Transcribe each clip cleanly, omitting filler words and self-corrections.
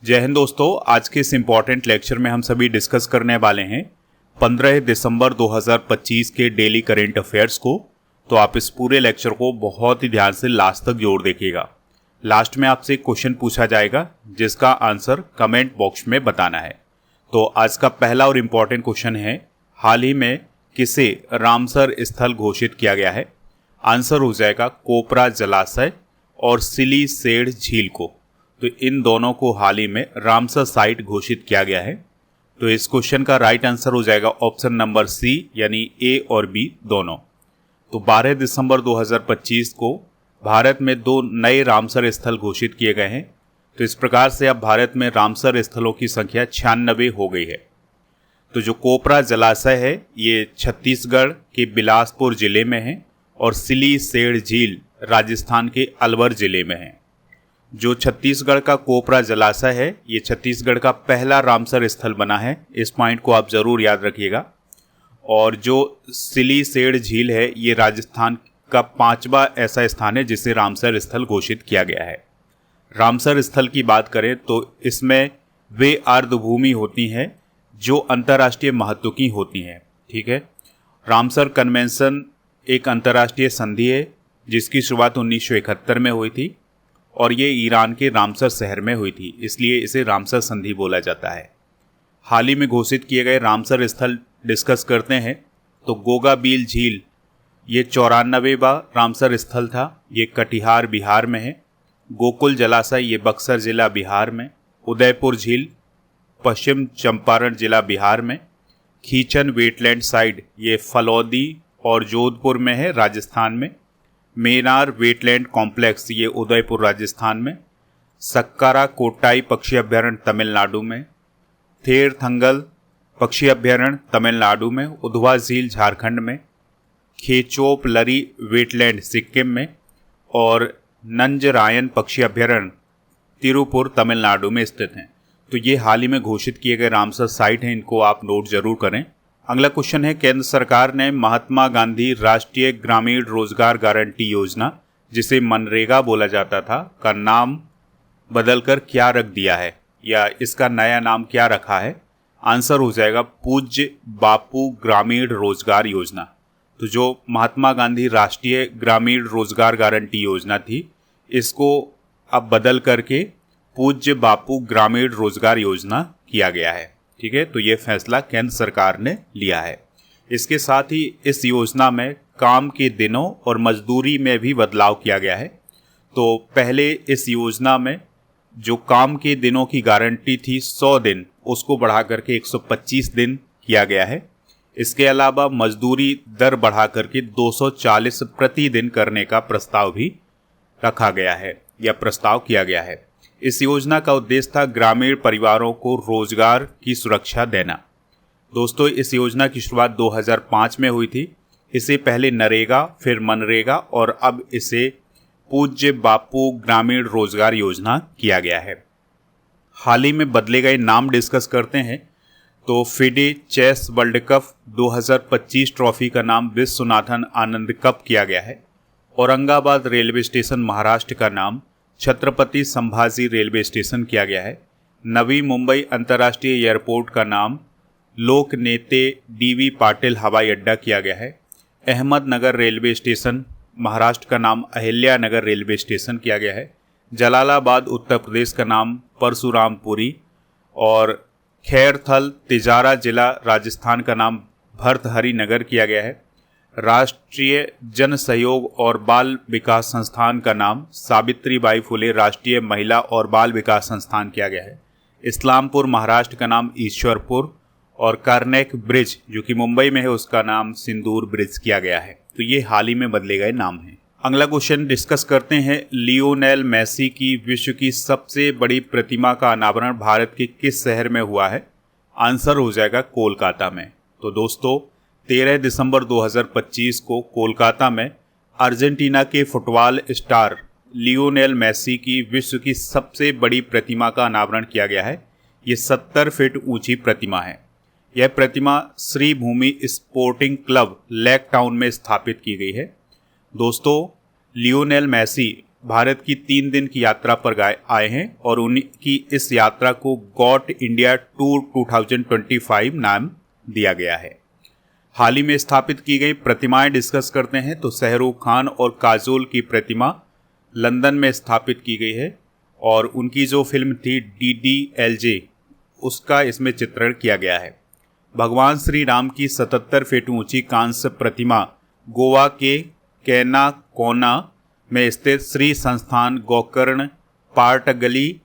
जय हिंद दोस्तों। आज के इस इम्पॉर्टेंट लेक्चर में हम सभी डिस्कस करने वाले हैं 15 दिसंबर 2025 के डेली करेंट अफेयर्स को। तो आप इस पूरे लेक्चर को बहुत ही ध्यान से लास्ट तक जोड़ देखिएगा। लास्ट में आपसे एक क्वेश्चन पूछा जाएगा जिसका आंसर कमेंट बॉक्स में बताना है। तो आज का पहला और इम्पॉर्टेंट क्वेश्चन है, हाल ही में किसे रामसर स्थल घोषित किया गया है? आंसर हो जाएगा कोपरा जलाशय और सिली सेड़ झील को। तो इन दोनों को हाल ही में रामसर साइट घोषित किया गया है। तो इस क्वेश्चन का राइट आंसर हो जाएगा ऑप्शन नंबर सी, यानी ए और बी दोनों। तो 12 दिसंबर 2025 को भारत में 2 नए रामसर स्थल घोषित किए गए हैं। तो इस प्रकार से अब भारत में रामसर स्थलों की संख्या 96 हो गई है। तो जो कोपरा जलाशय है ये छत्तीसगढ़ के बिलासपुर जिले में है और सिली सेड़ झील राजस्थान के अलवर जिले में है। जो छत्तीसगढ़ का कोपरा जलाशय है ये छत्तीसगढ़ का पहला रामसर स्थल बना है। इस पॉइंट को आप जरूर याद रखिएगा। और जो सिली सेड़ झील है ये राजस्थान का 5वां ऐसा स्थान है जिसे रामसर स्थल घोषित किया गया है। रामसर स्थल की बात करें तो इसमें वे आर्द्रभूमि होती हैं जो अंतर्राष्ट्रीय महत्व की होती हैं। ठीक है, रामसर कन्वेंशन एक अंतर्राष्ट्रीय संधि है जिसकी शुरुआत 1971 में हुई थी और ये ईरान के रामसर शहर में हुई थी, इसलिए इसे रामसर संधि बोला जाता है। हाल ही में घोषित किए गए रामसर स्थल डिस्कस करते हैं। तो गोगाबील झील ये 94वां रामसर स्थल था, ये कटिहार बिहार में है। गोकुल जलाशय ये बक्सर जिला बिहार में। उदयपुर झील पश्चिम चंपारण जिला बिहार में। खीचन वेटलैंड साइड ये फलौदी और जोधपुर में है राजस्थान में। मेनार वेटलैंड कॉम्प्लेक्स ये उदयपुर राजस्थान में। सक्कारा कोट्टाई पक्षी अभ्यारण्य तमिलनाडु में। थेरथंगल पक्षी अभ्यारण्य तमिलनाडु में। उधवा झील झारखंड में। खेचोप लरी वेटलैंड सिक्किम में और नंजरायन पक्षी अभ्यारण्य तिरुपुर तमिलनाडु में स्थित हैं। तो ये हाल ही में घोषित किए गए रामसर साइट हैं, इनको आप नोट जरूर करें। अगला क्वेश्चन है, केंद्र सरकार ने महात्मा गांधी राष्ट्रीय ग्रामीण रोजगार गारंटी योजना जिसे मनरेगा बोला जाता था का नाम बदलकर क्या रख दिया है, या इसका नया नाम क्या रखा है? आंसर हो जाएगा पूज्य बापू ग्रामीण रोजगार योजना। तो जो महात्मा गांधी राष्ट्रीय ग्रामीण रोजगार गारंटी योजना थी इसको अब बदल करके पूज्य बापू ग्रामीण रोजगार योजना किया गया है। ठीक है, तो ये फैसला केंद्र सरकार ने लिया है। इसके साथ ही इस योजना में काम के दिनों और मजदूरी में भी बदलाव किया गया है। तो पहले इस योजना में जो काम के दिनों की गारंटी थी 100 दिन, उसको बढ़ा करके 125 दिन किया गया है। इसके अलावा मजदूरी दर बढ़ा करके 240 प्रति दिन करने का प्रस्ताव भी रखा गया है या प्रस्ताव किया गया है। इस योजना का उद्देश्य था ग्रामीण परिवारों को रोजगार की सुरक्षा देना। दोस्तों, इस योजना की शुरुआत 2005 में हुई थी। इसे पहले नरेगा, फिर मनरेगा और अब इसे पूज्य बापू ग्रामीण रोजगार योजना किया गया है। हाल ही में बदले गए नाम डिस्कस करते हैं। तो FIDE chess World Cup 2025 trophy का नाम विश्वनाथन आनंद कप किया गया है। औरंगाबाद रेलवे स्टेशन महाराष्ट्र का नाम छत्रपति संभाजी रेलवे स्टेशन किया गया है। नवी मुंबई अंतर्राष्ट्रीय एयरपोर्ट का नाम लोक नेते डीवी पाटिल हवाई अड्डा किया गया है। अहमदनगर रेलवे स्टेशन महाराष्ट्र का नाम अहिल्या नगर रेलवे स्टेशन किया गया है। जलालाबाद उत्तर प्रदेश का नाम परशुरामपुरी और खैरथल तिजारा जिला राजस्थान का नाम भर्तहरि नगर किया गया है। राष्ट्रीय जन सहयोग और बाल विकास संस्थान का नाम सावित्रीबाई फुले राष्ट्रीय महिला और बाल विकास संस्थान किया गया है। इस्लामपुर महाराष्ट्र का नाम ईश्वरपुर और कार्नेक ब्रिज जो कि मुंबई में है उसका नाम सिंदूर ब्रिज किया गया है। तो ये हाल ही में बदले गए नाम हैं। अगला क्वेश्चन डिस्कस करते हैं, लियोनेल मेसी की विश्व की सबसे बड़ी प्रतिमा का अनावरण भारत के किस शहर में हुआ है? आंसर हो जाएगा कोलकाता में। तो दोस्तों 13 दिसंबर 2025 को कोलकाता में अर्जेंटीना के फुटबॉल स्टार लियोनेल मेसी की विश्व की सबसे बड़ी प्रतिमा का अनावरण किया गया है। ये 70 फीट ऊंची प्रतिमा है। यह प्रतिमा श्री भूमि स्पोर्टिंग क्लब लेक टाउन में स्थापित की गई है। दोस्तों लियोनेल मेसी भारत की 3 दिन की यात्रा पर आए हैं और उनकी इस यात्रा को गॉट इंडिया टूर 2025 नाम दिया गया है। हाल ही में स्थापित की गई प्रतिमाएं डिस्कस करते हैं तो शाहरुख खान और काजोल की प्रतिमा लंदन में स्थापित की गई है और उनकी जो फिल्म थी DDLJ उसका इसमें चित्रण किया गया है। भगवान श्री राम की 77 फीट ऊंची कांस्य प्रतिमा गोवा के कैनाकोना में स्थित श्री संस्थान गोकर्ण पाटगली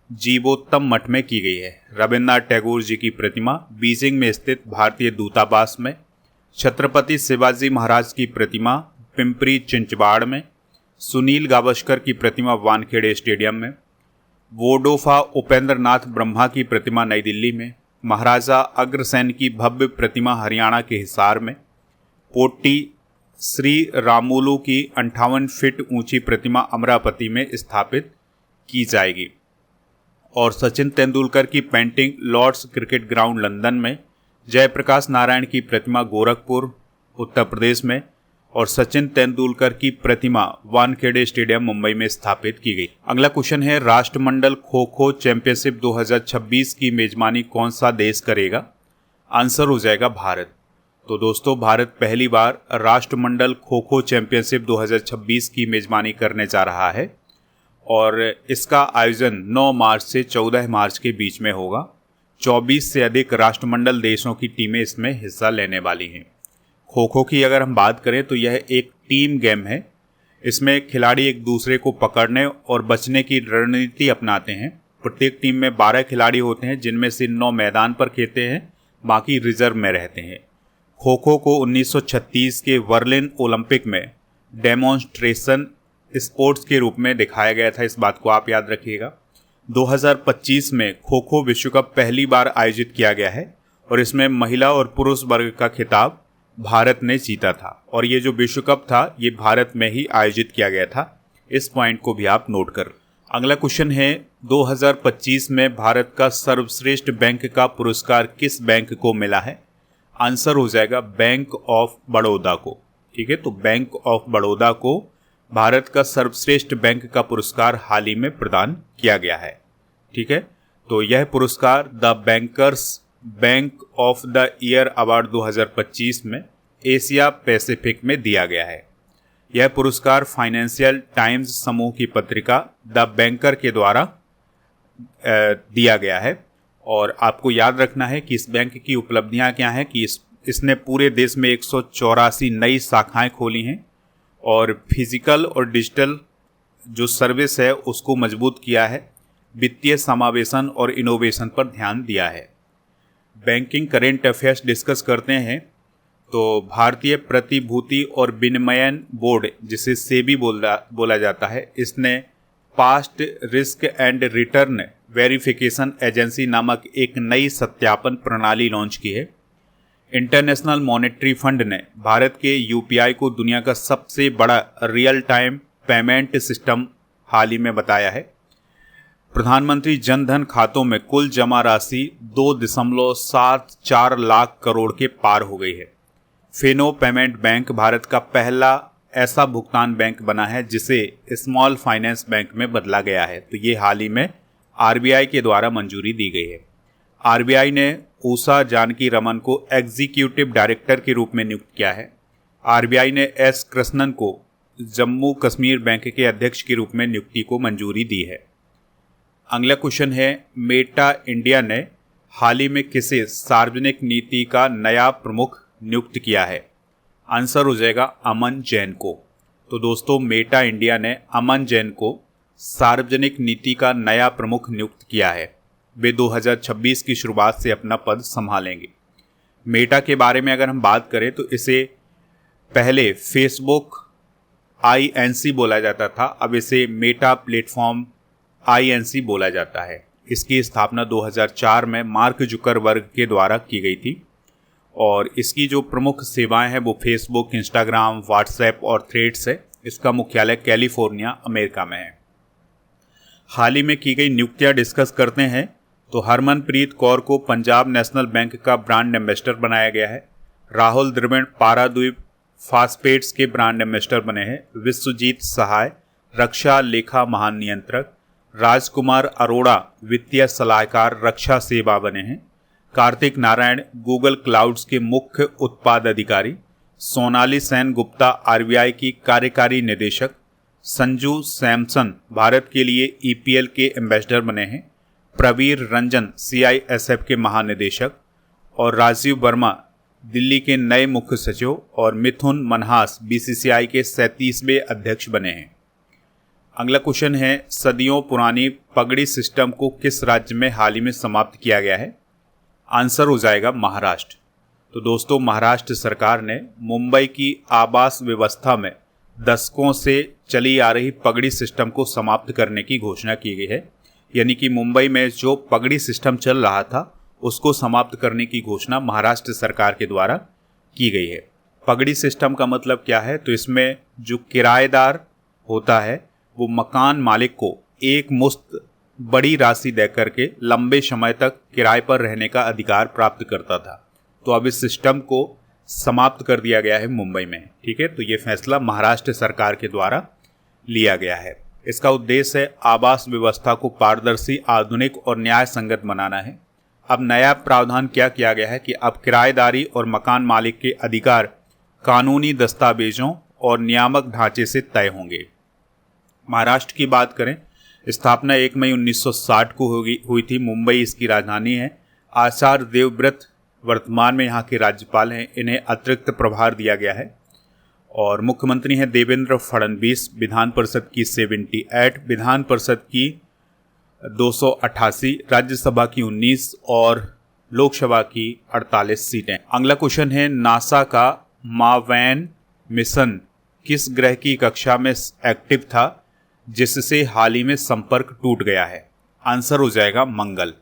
जीवोत्तम मठ में की गई है। रविन्द्रनाथ टैगोर जी की प्रतिमा बीजिंग में स्थित भारतीय दूतावास में, छत्रपति शिवाजी महाराज की प्रतिमा पिंपरी चिंचवाड़ में, सुनील गावस्कर की प्रतिमा वानखेड़े स्टेडियम में, वोडोफा उपेंद्र नाथ ब्रह्मा की प्रतिमा नई दिल्ली में, महाराजा अग्रसेन की भव्य प्रतिमा हरियाणा के हिसार में, पोटी श्री रामुलु की 58 फीट ऊंची प्रतिमा अमरावती में स्थापित की जाएगी और सचिन तेंदुलकर की painting Lord's cricket ground London में, जयप्रकाश नारायण की प्रतिमा गोरखपुर उत्तर प्रदेश में और सचिन तेंदुलकर की प्रतिमा वानखेड़े स्टेडियम मुंबई में स्थापित की गई। अगला क्वेश्चन है, राष्ट्रमंडल खो खो चैंपियनशिप 2026 की मेजबानी कौन सा देश करेगा? आंसर हो जाएगा भारत। तो दोस्तों, भारत पहली बार राष्ट्रमंडल खो खो चैंपियनशिप 2026 की मेजबानी करने जा रहा है और इसका आयोजन 9 मार्च से 14 मार्च के बीच में होगा। 24 से अधिक राष्ट्रमंडल देशों की टीमें इसमें हिस्सा लेने वाली हैं। खो खो की अगर हम बात करें तो यह एक टीम गेम है। इसमें खिलाड़ी एक दूसरे को पकड़ने और बचने की रणनीति अपनाते हैं। प्रत्येक टीम में 12 खिलाड़ी होते हैं जिनमें से 9 मैदान पर खेलते हैं, बाकी रिजर्व में रहते हैं। खो खो को 1936 के बर्लिन ओलंपिक में डेमोन्स्ट्रेशन स्पोर्ट्स के रूप में दिखाया गया था, इस बात को आप याद रखिएगा। 2025 में खो खो विश्व कप पहली बार आयोजित किया गया है और इसमें महिला और पुरुष वर्ग का खिताब भारत ने जीता था और ये जो विश्व कप था ये भारत में ही आयोजित किया गया था। इस पॉइंट को भी आप नोट कर। अगला क्वेश्चन है, 2025 में भारत का सर्वश्रेष्ठ बैंक का पुरस्कार किस बैंक को मिला है? आंसर हो जाएगा बैंक ऑफ बड़ौदा को। ठीक है, तो बैंक ऑफ बड़ौदा को भारत का सर्वश्रेष्ठ बैंक का पुरस्कार हाल ही में प्रदान किया गया है। ठीक है, तो यह पुरस्कार the bankers bank of the year award 2025 में एशिया पैसिफिक में दिया गया है। यह पुरस्कार फाइनेंशियल टाइम्स समूह की पत्रिका द बैंकर के द्वारा दिया गया है और आपको याद रखना है कि इस बैंक की उपलब्धियां क्या हैं कि इसने पूरे देश में 184 नई शाखाएं खोली हैं और फिजिकल और डिजिटल जो सर्विस है उसको मजबूत किया है, वित्तीय समावेशन और इनोवेशन पर ध्यान दिया है। बैंकिंग करेंट अफेयर्स डिस्कस करते हैं तो भारतीय प्रतिभूति और विनिमयन बोर्ड, जिसे सेबी बोला जाता है, इसने past risk and return verification agency नामक एक नई सत्यापन प्रणाली लॉन्च की है। इंटरनेशनल मॉनेटरी फंड ने भारत के यूपीआई को दुनिया का सबसे बड़ा रियल टाइम पेमेंट सिस्टम हाल ही में बताया है। प्रधानमंत्री जन धन खातों में कुल जमा राशि 2.74 लाख करोड़ के पार हो गई है। फिनो पेमेंट बैंक भारत का पहला ऐसा भुगतान बैंक बना है जिसे स्मॉल फाइनेंस बैंक में बदला गया है। तो ये हाल ही में आरबीआई के द्वारा मंजूरी दी गई है। आरबीआई ने उषा जानकी रमन को एग्जीक्यूटिव डायरेक्टर के रूप में नियुक्त किया है। आरबीआई ने एस कृष्णन को जम्मू कश्मीर बैंक के अध्यक्ष के रूप में नियुक्ति को मंजूरी दी है। अगला क्वेश्चन है, मेटा इंडिया ने हाल ही में किसे सार्वजनिक नीति का नया प्रमुख नियुक्त किया है? आंसर हो जाएगा अमन जैन को। तो दोस्तों, मेटा इंडिया ने अमन जैन को सार्वजनिक नीति का नया प्रमुख नियुक्त किया है। वे 2026 की शुरुआत से अपना पद संभालेंगे। मेटा के बारे में अगर हम बात करें तो इसे पहले फेसबुक INC बोला जाता था, अब इसे मेटा प्लेटफॉर्म INC बोला जाता है। इसकी स्थापना 2004 में मार्क जुकरबर्ग के द्वारा की गई थी और इसकी जो प्रमुख सेवाएं हैं वो फेसबुक, इंस्टाग्राम, व्हाट्सएप और थ्रेड्स है। इसका मुख्यालय कैलिफोर्निया, अमेरिका में है। हाल ही में की गई नियुक्तियां डिस्कस करते हैं तो हरमनप्रीत कौर को पंजाब नेशनल बैंक का ब्रांड एम्बेसडर बनाया गया है। राहुल द्रविड़ पाराद्वीप फास्फेट्स के ब्रांड एम्बेसडर बने हैं। विश्वजीत सहाय रक्षा लेखा महानियंत्रक। राजकुमार अरोड़ा वित्तीय सलाहकार रक्षा सेवा बने हैं। कार्तिक नारायण गूगल क्लाउड्स के मुख्य उत्पाद अधिकारी। सोनाली सेन गुप्ता आरबीआई की कार्यकारी निदेशक। संजू सैमसन भारत के लिए ईपीएल के एम्बेसडर बने हैं। प्रवीर रंजन सीआईएसएफ के महानिदेशक और राजीव वर्मा दिल्ली के नए मुख्य सचिव और मिथुन मनहास बीसीसीआई के 37वें अध्यक्ष बने हैं। अगला क्वेश्चन है, सदियों पुरानी पगड़ी सिस्टम को किस राज्य में हाल ही में समाप्त किया गया है? आंसर हो जाएगा महाराष्ट्र। तो दोस्तों, महाराष्ट्र सरकार ने मुंबई की आवास व्यवस्था में दशकों से चली आ रही पगड़ी सिस्टम को समाप्त करने की घोषणा की गई है। यानी कि मुंबई में जो पगड़ी सिस्टम चल रहा था उसको समाप्त करने की घोषणा महाराष्ट्र सरकार के द्वारा की गई है। पगड़ी सिस्टम का मतलब क्या है? तो इसमें जो किराएदार होता है वो मकान मालिक को एक मुश्त बड़ी राशि देकर के लंबे समय तक किराए पर रहने का अधिकार प्राप्त करता था। तो अब इस सिस्टम को समाप्त कर दिया गया है मुंबई में। ठीक है, तो ये फैसला महाराष्ट्र सरकार के द्वारा लिया गया है। इसका उद्देश्य है आवास व्यवस्था को पारदर्शी, आधुनिक और न्याय संगत बनाना है। अब नया प्रावधान क्या किया गया है कि अब किराएदारी और मकान मालिक के अधिकार कानूनी दस्तावेजों और नियामक ढांचे से तय होंगे। महाराष्ट्र की बात करें, स्थापना 1 मई 1960 को हुई थी। मुंबई इसकी राजधानी है। आचार्य देवव्रत वर्तमान में यहाँ के राज्यपाल हैं। इन्हें अतिरिक्त प्रभार दिया गया है और मुख्यमंत्री हैं देवेंद्र फडणवीस। विधान परिषद की 78, विधान परिषद की 288, राज्यसभा की 19 और लोकसभा की 48 सीटें। अगला क्वेश्चन है, नासा का मावेन मिशन किस ग्रह की कक्षा में एक्टिव था जिससे हाल ही में संपर्क टूट गया है? आंसर हो जाएगा मंगल।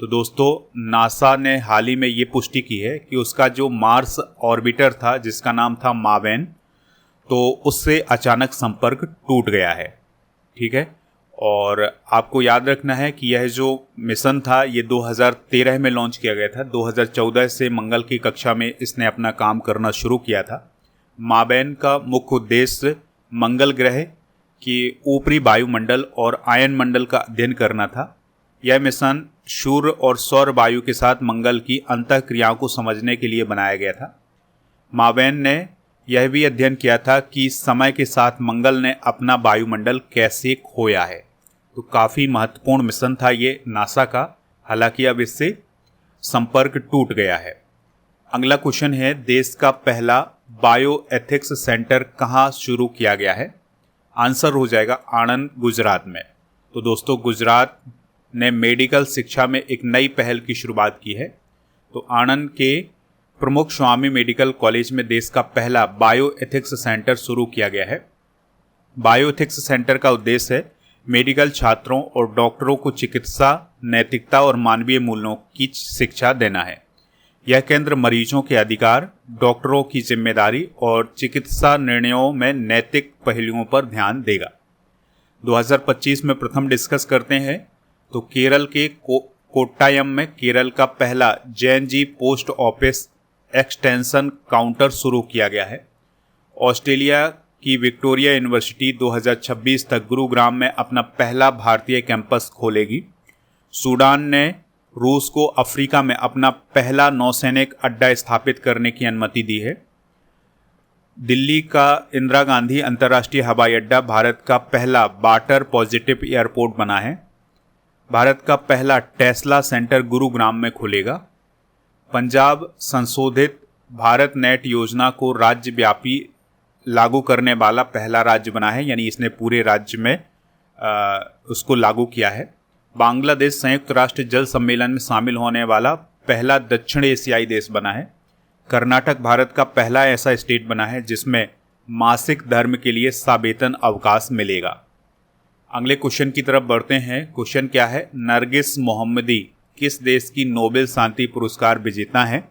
तो दोस्तों, नासा ने हाल ही में ये पुष्टि की है कि उसका जो मार्स ऑर्बिटर था जिसका नाम था मावेन, तो उससे अचानक संपर्क टूट गया है। ठीक है, और आपको याद रखना है कि यह जो मिशन था ये 2013 में लॉन्च किया गया था। 2014 से मंगल की कक्षा में इसने अपना काम करना शुरू किया था। मावेन का मुख्य उद्देश्य मंगल ग्रह के ऊपरी वायुमंडल और आयन मंडल का अध्ययन करना था। यह मिशन सूर्य और सौर वायु के साथ मंगल की अंतःक्रियाओं को समझने के लिए बनाया गया था। मावेन ने यह भी अध्ययन किया था कि समय के साथ मंगल ने अपना वायुमंडल कैसे खोया है। तो काफ़ी महत्वपूर्ण मिशन था ये नासा का। हालांकि अब इससे संपर्क टूट गया है। अगला क्वेश्चन है, देश का पहला बायो एथिक्स सेंटर कहाँ शुरू किया गया है? आंसर हो जाएगा आणंद, गुजरात में। तो दोस्तों, गुजरात ने मेडिकल शिक्षा में एक नई पहल की शुरुआत की है। तो आणंद के प्रमुख स्वामी मेडिकल कॉलेज में देश का पहला बायो एथिक्स सेंटर शुरू किया गया है। बायो एथिक्स सेंटर का उद्देश्य है मेडिकल छात्रों और डॉक्टरों को चिकित्सा, नैतिकता और मानवीय मूल्यों की शिक्षा देना है। यह केंद्र मरीजों के अधिकार, डॉक्टरों की जिम्मेदारी और चिकित्सा निर्णयों में नैतिक पहलुओं पर ध्यान देगा। 2025 में प्रथम डिस्कस करते हैं तो केरल के कोट्टायम में केरल का पहला Gen Z post office extension counter शुरू किया गया है। ऑस्ट्रेलिया की विक्टोरिया यूनिवर्सिटी 2026 तक गुरुग्राम में अपना पहला भारतीय कैंपस खोलेगी। सूडान ने रूस को अफ्रीका में अपना पहला नौसैनिक अड्डा स्थापित करने की अनुमति दी है। दिल्ली का इंदिरा गांधी अंतर्राष्ट्रीय हवाई अड्डा भारत का पहला वाटर पॉजिटिव एयरपोर्ट बना है। भारत का पहला टेस्ला सेंटर गुरुग्राम में खुलेगा। पंजाब संशोधित भारत नेट योजना को राज्यव्यापी लागू करने वाला पहला राज्य बना है, यानी इसने पूरे राज्य में उसको लागू किया है। बांग्लादेश संयुक्त राष्ट्र जल सम्मेलन में शामिल होने वाला पहला दक्षिण एशियाई देश बना है। कर्नाटक भारत का पहला ऐसा स्टेट बना है जिसमें मासिक धर्म के लिए सवेतन अवकाश मिलेगा। अगले क्वेश्चन की तरफ बढ़ते हैं। क्वेश्चन क्या है? नरगिस मोहम्मदी किस देश की नोबेल शांति पुरस्कार विजेता हैं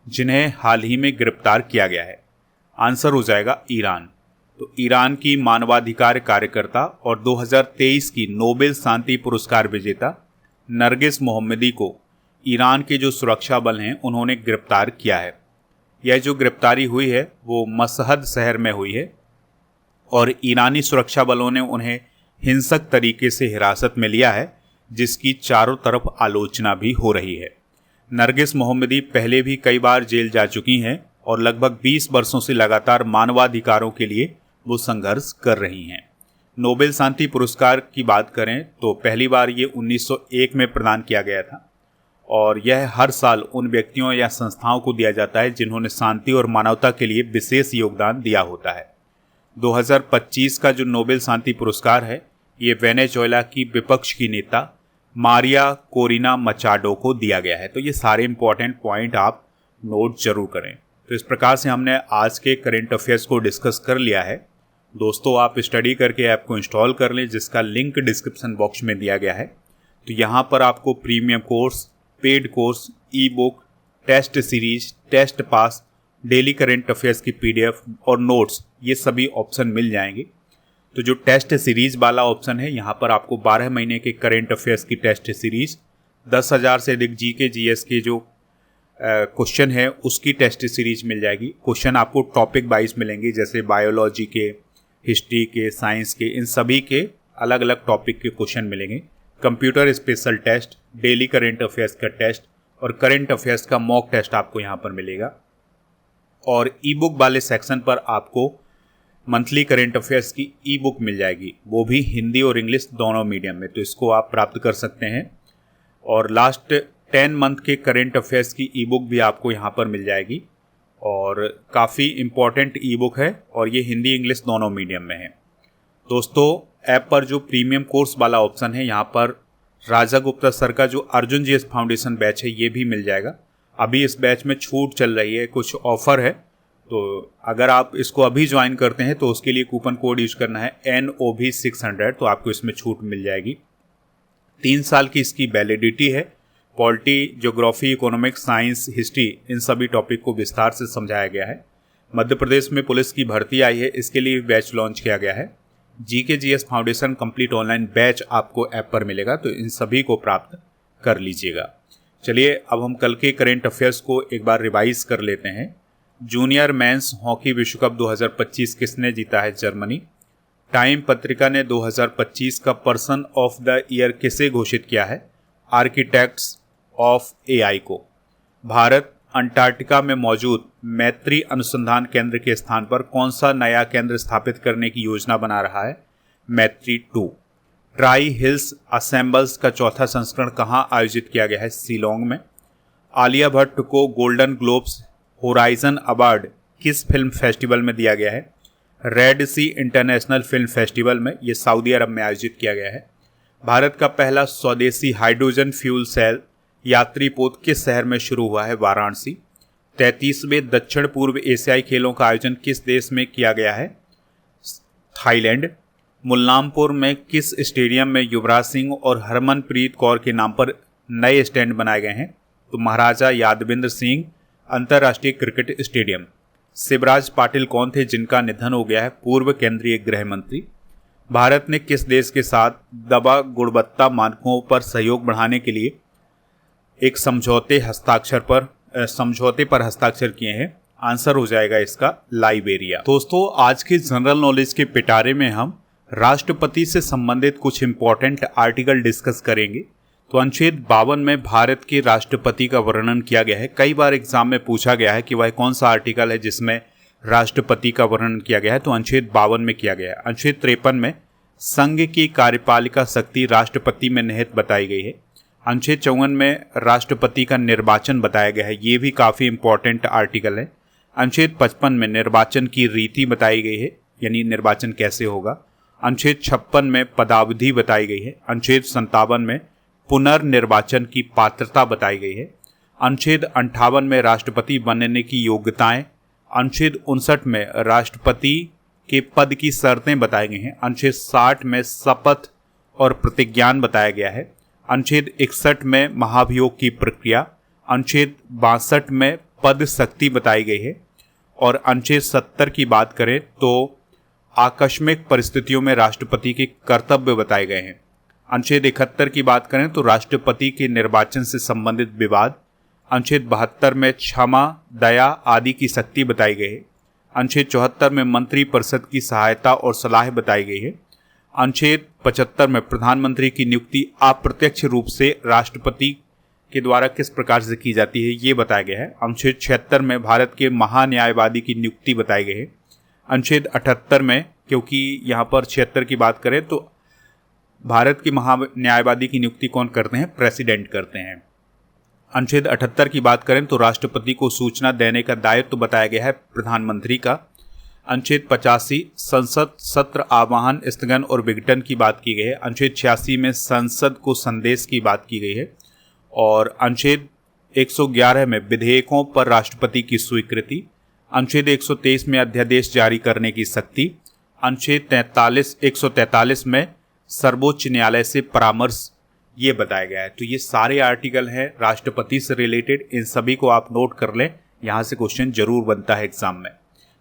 जिन्हें हाल ही में गिरफ्तार किया गया है? आंसर हो जाएगा ईरान। तो ईरान की मानवाधिकार कार्यकर्ता और 2023 की नोबेल शांति पुरस्कार विजेता नरगिस मोहम्मदी को ईरान के जो सुरक्षा बल हैं उन्होंने गिरफ्तार किया है। यह जो गिरफ्तारी हुई है वो मशहद शहर में हुई है और ईरानी सुरक्षा बलों ने उन्हें हिंसक तरीके से हिरासत में लिया है, जिसकी चारों तरफ आलोचना भी हो रही है। नरगिस मोहम्मदी पहले भी कई बार जेल जा चुकी हैं और लगभग 20 वर्षों से लगातार मानवाधिकारों के लिए वो संघर्ष कर रही हैं। नोबेल शांति पुरस्कार की बात करें तो पहली बार ये 1901 में प्रदान किया गया था और यह हर साल उन व्यक्तियों या संस्थाओं को दिया जाता है जिन्होंने शांति और मानवता के लिए विशेष योगदान दिया होता है। 2025 का जो नोबेल शांति पुरस्कार है, ये वेनेजुएला की विपक्ष की नेता मारिया कोरिना मचाडो को दिया गया है। तो ये सारे इंपॉर्टेंट पॉइंट आप नोट जरूर करें। तो इस प्रकार से हमने आज के करेंट अफेयर्स को डिस्कस कर लिया है। दोस्तों, आप स्टडी करके ऐप को इंस्टॉल कर लें, जिसका लिंक डिस्क्रिप्शन बॉक्स में दिया गया है। तो यहाँ पर आपको premium course, paid course, e book, test series, test pass, daily current affairs की PDF और नोट्स, ये सभी ऑप्शन मिल जाएंगे। तो जो टेस्ट सीरीज वाला ऑप्शन है, यहाँ पर आपको 12 महीने के करेंट अफेयर्स की टेस्ट सीरीज, 10,000 से अधिक GK GS के जो क्वेश्चन है उसकी टेस्ट सीरीज मिल जाएगी। क्वेश्चन आपको टॉपिक वाइज मिलेंगे, जैसे बायोलॉजी के, हिस्ट्री के, साइंस के, इन सभी के अलग अलग टॉपिक के क्वेश्चन मिलेंगे। Computer special test, daily current affairs का टेस्ट और करेंट अफेयर्स का मॉक टेस्ट आपको यहाँ पर मिलेगा। और ई बुक वाले सेक्शन पर आपको मंथली करेंट अफेयर्स की ई बुक मिल जाएगी, वो भी हिंदी और इंग्लिश दोनों मीडियम में। तो इसको आप प्राप्त कर सकते हैं। और लास्ट 10 मंथ के करेंट अफेयर्स की ई बुक भी आपको यहाँ पर मिल जाएगी और काफ़ी इम्पॉर्टेंट ई बुक है और ये हिंदी इंग्लिश दोनों मीडियम में है। दोस्तों, ऐप पर जो प्रीमियम कोर्स वाला ऑप्शन है, यहाँ पर राजा गुप्ता सर का जो अर्जुन GS फाउंडेशन बैच है, ये भी मिल जाएगा। अभी इस बैच में छूट चल रही है, कुछ ऑफर है। तो अगर आप इसको अभी ज्वाइन करते हैं तो उसके लिए कूपन कोड यूज करना है NOB600, तो आपको इसमें छूट मिल जाएगी। 3 साल की इसकी वैलिडिटी है। Polity, geography, economics, science, history, इन सभी टॉपिक को विस्तार से समझाया गया है। मध्य प्रदेश में पुलिस की भर्ती आई है, इसके लिए बैच लॉन्च किया गया है। GK GS foundation complete online batch आपको ऐप पर मिलेगा, तो इन सभी को प्राप्त कर लीजिएगा। चलिए अब हम कल के करेंट अफेयर्स को एक बार रिवाइज कर लेते हैं। जूनियर मेंस हॉकी विश्व कप 2025 किसने जीता है? जर्मनी। टाइम पत्रिका ने 2025 का पर्सन ऑफ द ईयर किसे घोषित किया है? आर्किटेक्ट्स ऑफ AI को। भारत अंटार्कटिका में मौजूद मैत्री अनुसंधान केंद्र के स्थान पर कौन सा नया केंद्र स्थापित करने की योजना बना रहा है? मैत्री 2। ट्राई हिल्स असेंबल्स का चौथा संस्करण कहां आयोजित किया गया है? शिलोंग में। आलिया भट्ट को गोल्डन ग्लोब्स होराइजन अवार्ड किस फिल्म फेस्टिवल में दिया गया है? रेड सी इंटरनेशनल फिल्म फेस्टिवल में, ये सऊदी अरब में आयोजित किया गया है। भारत का पहला स्वदेशी हाइड्रोजन फ्यूल सेल यात्री पोत किस शहर में शुरू हुआ है? वाराणसी। 33वें दक्षिण पूर्व एशियाई खेलों का आयोजन किस देश में किया गया है? थाईलैंड। मुल्लामपुर में किस स्टेडियम में युवराज सिंह और हरमनप्रीत कौर के नाम पर नए स्टैंड बनाए गए हैं? तो महाराजा यादविंद्र सिंह अंतर्राष्ट्रीय क्रिकेट स्टेडियम। शिवराज पाटिल कौन थे जिनका निधन हो गया है? पूर्व केंद्रीय गृह मंत्री। भारत ने किस देश के साथ दवा गुणवत्ता मानकों पर सहयोग बढ़ाने के लिए एक समझौते पर हस्ताक्षर किए हैं? आंसर हो जाएगा इसका लाइबेरिया। दोस्तों, आज के जनरल नॉलेज के पिटारे में हम राष्ट्रपति से संबंधित कुछ इंपॉर्टेंट आर्टिकल डिस्कस करेंगे। तो अनुच्छेद 52 में भारत के राष्ट्रपति का वर्णन किया गया है। कई बार एग्जाम में पूछा गया है कि वह कौन सा आर्टिकल है जिसमें राष्ट्रपति का वर्णन किया गया है, तो अनुच्छेद 52 में किया गया है। अनुच्छेद 53 में संघ की कार्यपालिका शक्ति राष्ट्रपति में निहित बताई गई है। अनुच्छेद 54 में राष्ट्रपति का निर्वाचन बताया गया है, ये भी काफ़ी इंपॉर्टेंट आर्टिकल है। अनुच्छेद 55 में निर्वाचन की रीति बताई गई है, यानी निर्वाचन कैसे होगा। अनुच्छेद 56 में पदावधि बताई गई है। अनुच्छेद 57 में पुनर्निर्वाचन की पात्रता बताई गई है। अनुच्छेद 58 में राष्ट्रपति बनने की योग्यताएं। अनुच्छेद 59 में राष्ट्रपति के पद की शर्तें बताई गई हैं। अनुच्छेद 60 में शपथ और प्रतिज्ञान बताया गया है। अनुच्छेद 61 में महाभियोग की प्रक्रिया। अनुच्छेद 62 में पद शक्ति बताई गई है। और अनुच्छेद 70 की बात करें तो आकस्मिक परिस्थितियों में राष्ट्रपति के कर्तव्य बताए गए हैं। अनुच्छेद 71 की बात करें तो राष्ट्रपति के निर्वाचन से संबंधित विवाद। अनुच्छेद 72 में क्षमा, दया आदि की शक्ति बताई गई है। अनुच्छेद 74 में मंत्री परिषद की सहायता और सलाह बताई गई है। अनुच्छेद 75 में प्रधानमंत्री की नियुक्ति अप्रत्यक्ष रूप से राष्ट्रपति के द्वारा किस प्रकार से की जाती है ये बताया गया है। अनुच्छेद 76 में भारत के महान्यायवादी की नियुक्ति बताई गई है। अनुच्छेद 78 में, क्योंकि यहाँ पर 76 की बात करें तो भारत के महान्यायवादी की नियुक्ति कौन करते हैं? प्रेसिडेंट करते हैं। अनुच्छेद 78 की बात करें तो राष्ट्रपति को सूचना देने का दायित्व बताया गया है प्रधानमंत्री का। अनुच्छेद 85 संसद सत्र आह्वान, स्थगन और विघटन की बात की गई है। अनुच्छेद 86 में संसद को संदेश की बात की गई है। और अनुच्छेद 111 में विधेयकों पर राष्ट्रपति की स्वीकृति। अनुच्छेद 123 में अध्यादेश जारी करने की शक्ति। अनुच्छेद 143 में सर्वोच्च न्यायालय से परामर्श ये बताया गया है। तो ये सारे आर्टिकल हैं राष्ट्रपति से रिलेटेड, इन सभी को आप नोट कर लें, यहाँ से क्वेश्चन जरूर बनता है एग्जाम में।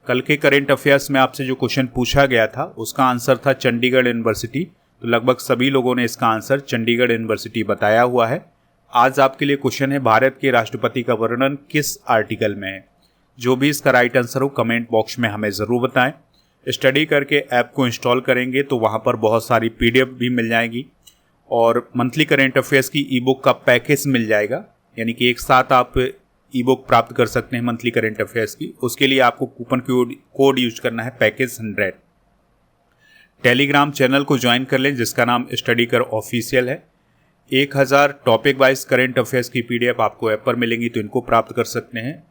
कल के करेंट अफेयर्स में आपसे जो क्वेश्चन पूछा गया था उसका आंसर था चंडीगढ़ यूनिवर्सिटी। तो लगभग सभी लोगों ने इसका आंसर चंडीगढ़ यूनिवर्सिटी बताया हुआ है। आज आपके लिए क्वेश्चन है भारत के राष्ट्रपति का वर्णन किस आर्टिकल में है? जो भी इसका राइट आंसर हो कमेंट बॉक्स में हमें ज़रूर बताएं। स्टडी करके ऐप को इंस्टॉल करेंगे तो वहाँ पर बहुत सारी PDF भी मिल जाएगी और मंथली करेंट अफेयर्स की ई-बुक का पैकेज मिल जाएगा, यानी कि एक साथ आप ई-बुक प्राप्त कर सकते हैं मंथली करेंट अफेयर्स की। उसके लिए आपको कूपन कोड यूज करना है पैकेज 100। टेलीग्राम चैनल को ज्वाइन कर लें जिसका नाम स्टडी कर ऑफिशियल है। 1000 टॉपिक वाइज करेंट अफेयर्स की PDF आपको ऐप पर मिलेंगी, तो इनको प्राप्त कर सकते हैं।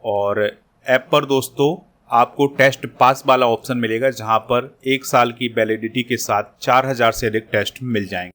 और ऐप पर दोस्तों आपको टेस्ट पास वाला ऑप्शन मिलेगा जहां पर 1 साल की वैलिडिटी के साथ 4000 से अधिक टेस्ट मिल जाएंगे।